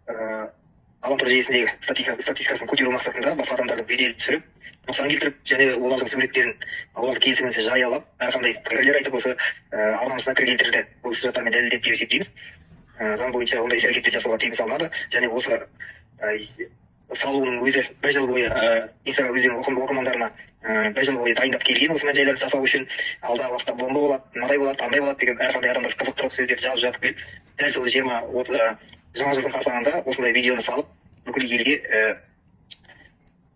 ғаламтор желісіндегі статистикасын көтеру мақсатында басқа адамдарды бедел түсіріп, нұқсан келтіріп, және олардың суреттерін оларды келісімінсіз жариялап, әрқандай пікірлер айтып осы арнамызға кір келтірді. Бұл сюжеттармен дәлелдеп деп есептейміз. Заң бойынша ондай іс-әрекеттер жасауға тыйым салынады, және осы салуының өзі бір жыл бойы Инстаграм өзінің оқырмандарына бір жыл бойы дайындап келген осы мән-жайларды жасау үшін. Алдағы уақытта бомба болады, мынадай болады, андай болады деген әрқандай адамдар қызықтырып сөздерді жазып келіп, дәл сол 20-30 жаңа жылдың қарсаңында осындай видеоны салып, бүкіл елге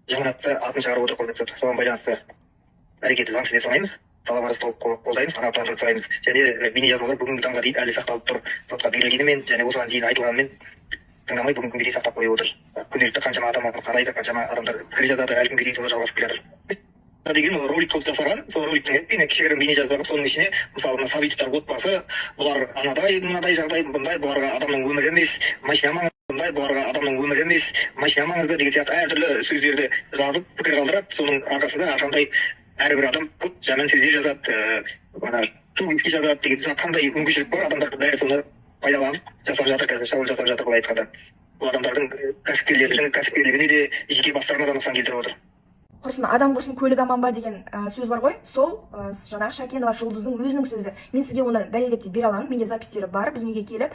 жаманатты атын шығарып отыр. Соған байланысты әрекеті заңсыз деп санаймыз. Талап арыз қолдаймыз, қанағаттандыруды сұраймыз. Және бейнежазбалар бүгінгі таңға дейін әлі сақталып тұр. Сотқа берілгенімен және осыған дейін айтылғанымен тыңдамай бүгінгі күнге дейін сақтап қойып отыр. Күнделікті қаншама адам қарайды, қаншама адамдар пікір жазады, әлі күнге дейін солар жалғасып келе жатыр. Деген ролик қылып жасаған, сол роликтің кішігірім бейнежазба қылып, соның ішіне мысалы мына Сабитовтар отбасы, бұлар анадай, мынадай жағдай, бұндай, бұларға адамның өмірі емес, машина маңызды, бұндай, бұларға адамның өмірі емес, машина маңызды деген сияқты әртүрлі сөздерді жазып пікір қалдырады. Соның арқасында әрқандай әрбір адам жаман сөздер жазады, тугіске жазады деген қандай мүмкіншілік бар, адамдар бәрі соны пайдаланып жасап жатыр, қазір шабуыл жасап жатыр. Былай айтқанда бұл адамдардың кәсіпкерлігіне де жеке бастарына да нұқсан келтіріп отыр. Құрсын адам құрсын көлік аман ба деген сөз бар ғой. Сол жаңағы Шакенова Жұлдыздың өзінің сөзі. Мен сізге оны дәлелдеп те бере аламын. Менде запистері бар. Біздің үйге келіп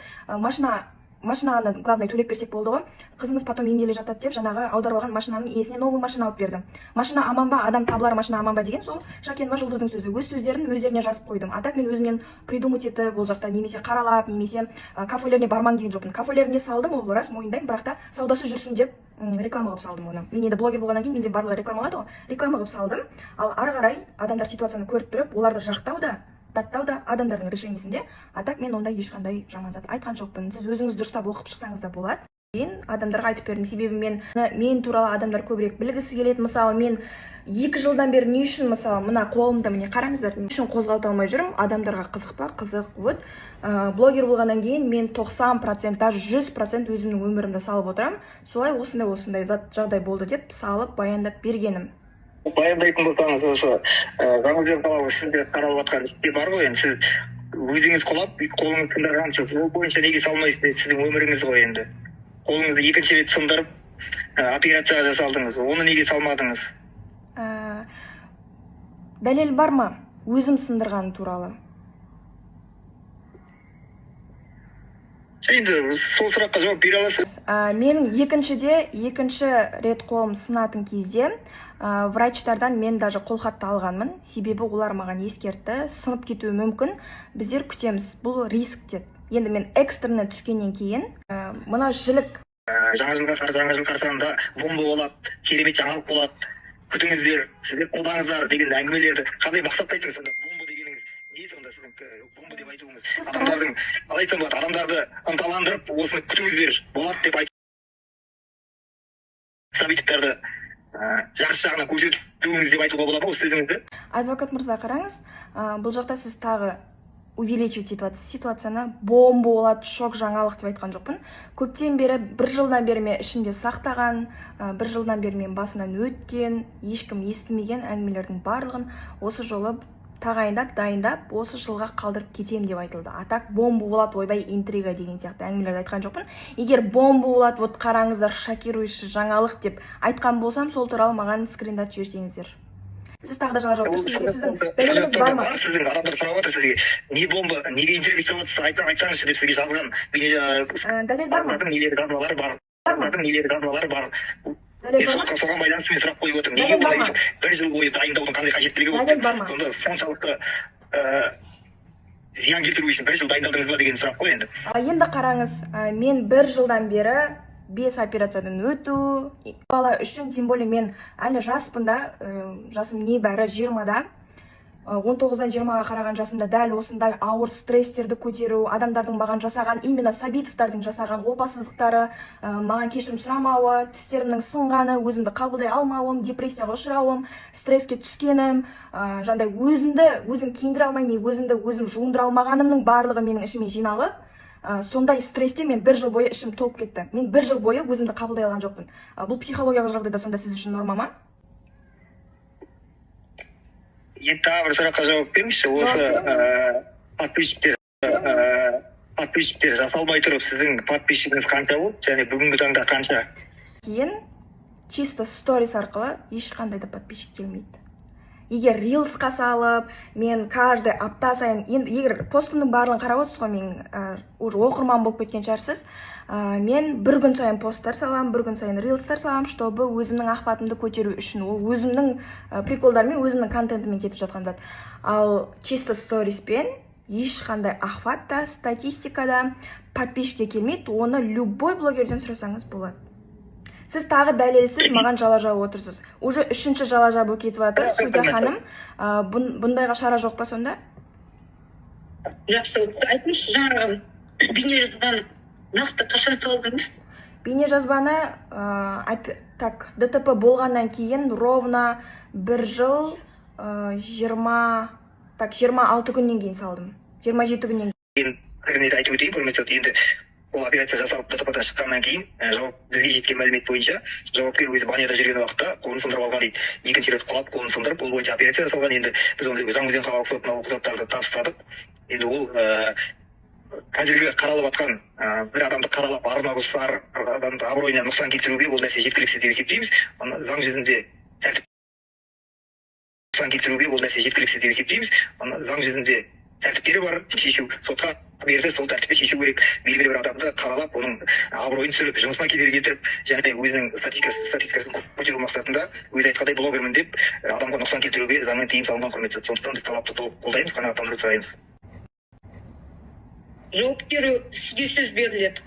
машинаны главный төлеп берсек болды ғой. Қызыңыз потом емделе жатады деп жаңағы аударылған машинаның иесіне новый машина алып бердім. Машина аман ба, адам табылар, машина аман ба деген сол Шакенова Жұлдыздың сөзі. Өз сөздерін өздеріне жазып қойдым. А так мен өзімнен придумать етіп, ол жақта немесе қаралап, немесе кафелеріне барман деген жоқпын. Кафелеріне салдым, ол рас мойындаймын, бірақ та саудасы жүрсін деп реклама қылып салдым оны. Мен енді блогер болғаннан кейін менде барлығы рекламалады ғой. Реклама қылып салдым. Ал ары қарай адамдар ситуацияны көріп тұрып, оларды жақтау да, даттау да адамдардың решениесінде. А так мен ондай ешқандай жаман зат айтқан жоқпын. Сіз өзіңіз дұрыстап оқып шықсаңыз да болады. Мен адамдарға айтып бердім, себебі мен туралы адамдар көбірек білгісі келеді. Мысалы, мен 2 жылдан бері не үшін, мысалы, мына қолымда міне қараңыздар, не үшін қозғалта алмай жүрмін? Адамдарға қызық па? Қызық. Вот блогер болғаннан кейін мен 90%, даже 100% өзімнің өмірімді салып отырамын. Солай осындай жағдай болды деп салып баяндап бергенім. Баяндайтын болсаңыз, осы жаңылжан талабы сізде қаралып жатқан істе бар ғой, енді сіз өзіңіз құлап, қолыңыз сындырғансыз, ол бойынша неге салмайсыз? Сіздің өміріңіз ғой енді. Қолыңызды екінші рет сындырып, операция жасалдыңыз, оны неге салмадыңыз? Дәлел бар ма? Өзім сындырған туралы. Енді сол сұраққа жауап бере аласыз. Мен екінші рет қолым сынатын кезде врачтардан мен даже қолхатты алғанмын. Себебі олар маған ескертті, сынып кетуі мүмкін. Біздер күтеміз, бұл риск деді. Енді мен экстрені түскеннен кейін мына жілік жаңа жыл қарсаңында бомба болады, керемет жаңалық болады, күтіңіздер, сіздер қолдаңыздар деген әңгімелерді қандай мақсатта айттыңыз? Сонда бомба дегеніңіз не? Сонда сіздің бомба деп айтуыңыз адамдардың, қалай айтсам болады, адамдарды ынталандырып, осыны күтіңіздер болады деп айту, Сабитовтарды жақсы жағына көрсетуіңіз деп айтуға болады ма осы сөзіңізді? Адвокат мырза, қараңыз, бұл жақта сіз тағы увеличивать етіп ситуацияны, бомба болады, шок жаңалық деп айтқан жоқпын. Көптен бері, 1 жылдан бері мен ішімде сақтаған, 1 жылдан бері мен басынан өткен, ешкім естімеген әңгімелердің барлығын осы жолы тағайындап, дайындап, осы жылға қалдырып кетем деп айтылды. Атак бомба болады, ойбай, интрига деген сияқты әңгімелерді айтқан жоқпын. Егер бомба болады, вот қараңыздар, шокирующий жаңалық деп айтқан болсам, сол туралы маған скриндат жіберсеңіздер. Сіз тағы да жауап бересіз. Сіздің дәлеліңіз бар ма? Сіздің адамдар сұрап отыр сізге, не бомба, неге интервью жасап отырсыз, айтсаңызшы деп сізге жазған. Дәлел бар ма? Нелері жазбалары бар. Соған байланысты мен сұрақ қойып отырмын. Неге бұлай 1 жыл бойы дайындаудың қандай қажеттілігі болды? Сонда соншалықты зиян келтіру үшін 1 жыл дайындалдыңыз ба деген сұрақ қой енді. Енді қараңыз, мен 1 жылдан бері 5 операциядан өту, бала үшін, тем более мен әлі жаспын да, жасым небәрі 20-да, 19-дан 20-ға қараған жасымда дәл осындай ауыр стресстерді көтеру, адамдардың маған жасаған, именно Сабитовтардың жасаған опасыздықтары, маған кешірім сұрамауы, тістерімнің сынғаны, өзімді қабылдай алмауым, депрессияға ұшырауым, стресске түскенім, өзім киіндіре алмай, өзімді жуындыра алмағанымның барлығы менің ішіме жиналып, сондай стрессте мен 1 жыл бойы ішім толып кетті. Мен 1 жыл бойы өзімді қабылдай алған жоқпын. Бұл психологиялық жағдайда сонда сіз үшін норма ма? Енді тағы бір сұраққа жауап беріңізші. Осы подписчиктер подписчиктер жасалмай тұрып сіздің подписчигіңіз қанша болды және бүгінгі таңда қанша? Кейін чисто сторис арқылы ешқандай да подписчик келмейді. Егер рилсқа салып, мен каждый апта сайын, егер постымның барлығын қарап отырсыз ғой, мен уже оқырман болып кеткен шығарсыз. Мен бір күн сайын посттар салам, бір күн сайын рилстар салам, чтобы өзімнің охватымды көтеру үшін. Ол өзімнің приколдармен, өзімнің контентімен кетіп жатқан зат. Ал чисто сториспен ешқандай охватта, статистикада подписчик келмейді. Оны любой блогерден сұрасаңыз болады. Сіз тағы дәлелсіз маған жала жауып отырсыз. Уже үшінші жала жабу кетіп жатыр. Судья ханым, бұндайға шара жоқ па сонда? Жақсы, айтыңызшы, жаңағы бейнежазбаны нақты қашан салдыңыз? Бейнежазбаны ДТП болғаннан кейін ровно 1 жыл 26 күннен кейін салдым. 27 күннен кейін. Мен айтып өтейін, құрметті, енді ол операция жасалып ДТП-да шыққаннан кейін бізге жеткен мәлімет бойынша жауапкер өзі Банияда жүрген уақытта қолын сындырып алған дейді. Екінші рет құлап қолын сындырып, ол бойынша операция жасалған. Енді біз оны Жаңаөзен қалалық сотына ол құжаттарды табыстадық. Енді ол қазіргі қаралып жатқан бір адамды қаралап арына бұзса, адамды абыройына нұқсан келтіруге ол нәрсе жеткіліксіз деп есептейміз. Заң жүзінде заң жүзінде тәртіптері бар, шешу сотқа берді, сол тәртіппен шешу керек. Белгілі бір адамды қаралап, оның абыройын түсіріп, жұмысына кедергі келтіріп, және өзінің статистикасын көтеру мақсатында өзі айтқандай блогермін деп адамға нұқсан келтіруге заңмен тыйым салынған, құрметті. Сондықтан біз талапты толық қолдаймыз, қанағаттандыруды сұраймыз. Жауапкері сізге сөз беріледі.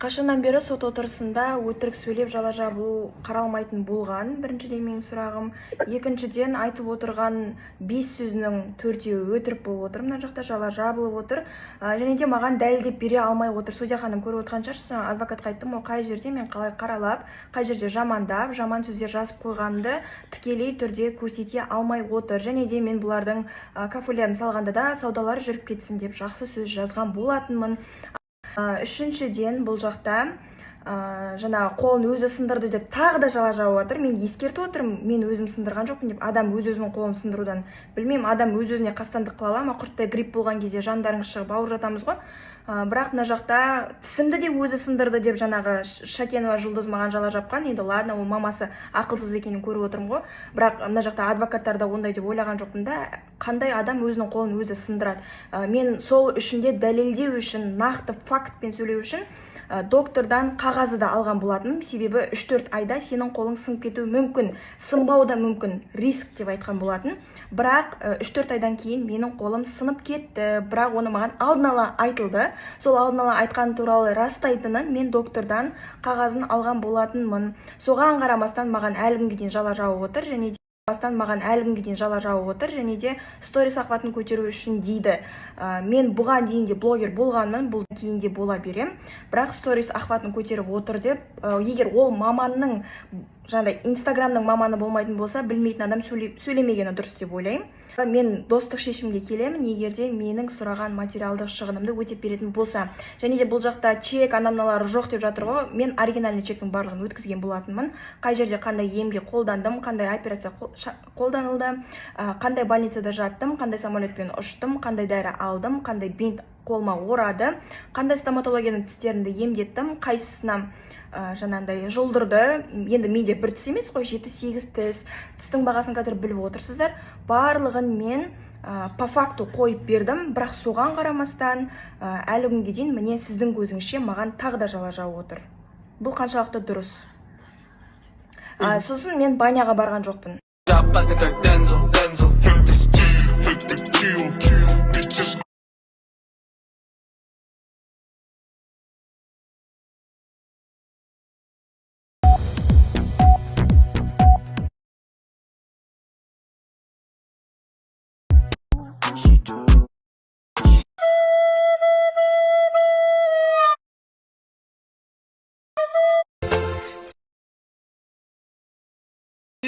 Қашаннан бері сот отырысында өтірік сөйлеп жала жабылу қаралмайтын болған, біріншіден менің сұрағым. Екіншіден айтып отырған 5 сөзінің 4-еуі өтірік болып отыр, мына жақта жала жабылып отыр. Және де маған дәлелдеп бере алмай отыр. Судья ханым, көріп отырған шығарсыз, адвокатқа айттым, ол қай жерде мен қалай қаралап, қай жерде жамандап, жаман сөздер жазып қойғанымды тікелей түрде көрсете алмай отыр. Және де мен бұлардың кафелерін салғанда да саудалар жүріп кетсін деп жақсы сөз жазған болатынмын. Үшіншіден бұл жақта жаңа қолын өзі сындырды деп тағы да жала жауып жатыр. Мен ескертіп отырмын, мен өзім сындырған жоқпын деп. Адам өз-өзінің қолын сындырудан білмеймін, адам өз-өзіне қастандық қыла ала ма? Құрттай грипп болған кезде жандарыңыз шығып ауырып жатамыз ғой. Бірақ мына жақта тісімді де өзі сындырды деп жаңағы Шакенова Жұлдыз маған жала жапқан. Енді ладно, ол мамасы ақылсыз екенін көріп отырмын ғой. Бірақ мына жақта адвокаттар да ондай деп ойлаған жоқпын да. Қандай адам өзінің қолын өзі сындырады? Мен сол үшін де дәлелдеу үшін, нақты фактпен сөйлеу үшін доктордан қағазы да алған болатын. Себебі 3-4 айда сенің қолың сынып кетуі мүмкін, сынбауы да мүмкін, риск деп айтқан болатын. Бірақ 3-4 айдан кейін менің қолым сынып кетті. Бірақ оны маған алдын ала айтылды. Сол алдын ала айтқан туралы растайтынын мен доктордан қағазын алған болатынмын. Соған қарамастан маған әлі күнге дейін жала жауып отыр, және де сторис охватын көтеру үшін дейді. Мен бұған дейін де блогер болғанмын, бұл кейін де бола берем. Бірақ сторис охватын көтеріп отыр деп, егер ол маманның, жаңағыдай инстаграмның маманы болмайтын болса, білмейтін адам сөйлемегені дұрыс деп ойлаймын. Мен достық шешімге келемін, егерде менің сұраған материалдық шығынымды өтеп беретін болса. Және де бұл жақта чек, анамналары жоқ деп жатыр ғой. Мен оригинальный чектің барлығын өткізген болатынмын. Қай жерде қандай емге қолдандым, қандай операция қолданылды, қандай больницада жаттым, қандай самолетпен ұштым, қандай дәрі алдым, қандай бинт қолыма орады, қандай стоматологияның тістерімді емдеттім, қайсысына жаңағыдай жұлдырды. Енді менде бір тіс емес қой, 7-8 тіс. Тістің бағасын қазір біліп отырсыздар. Барлығын мен по факту қойып бердім, бірақ соған қарамастан әлі күнге дейін міне сіздің көзіңізше маған тағы да жала жауып отыр. Бұл қаншалықты дұрыс? Сосын мен баняға барған жоқпын.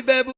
Baby,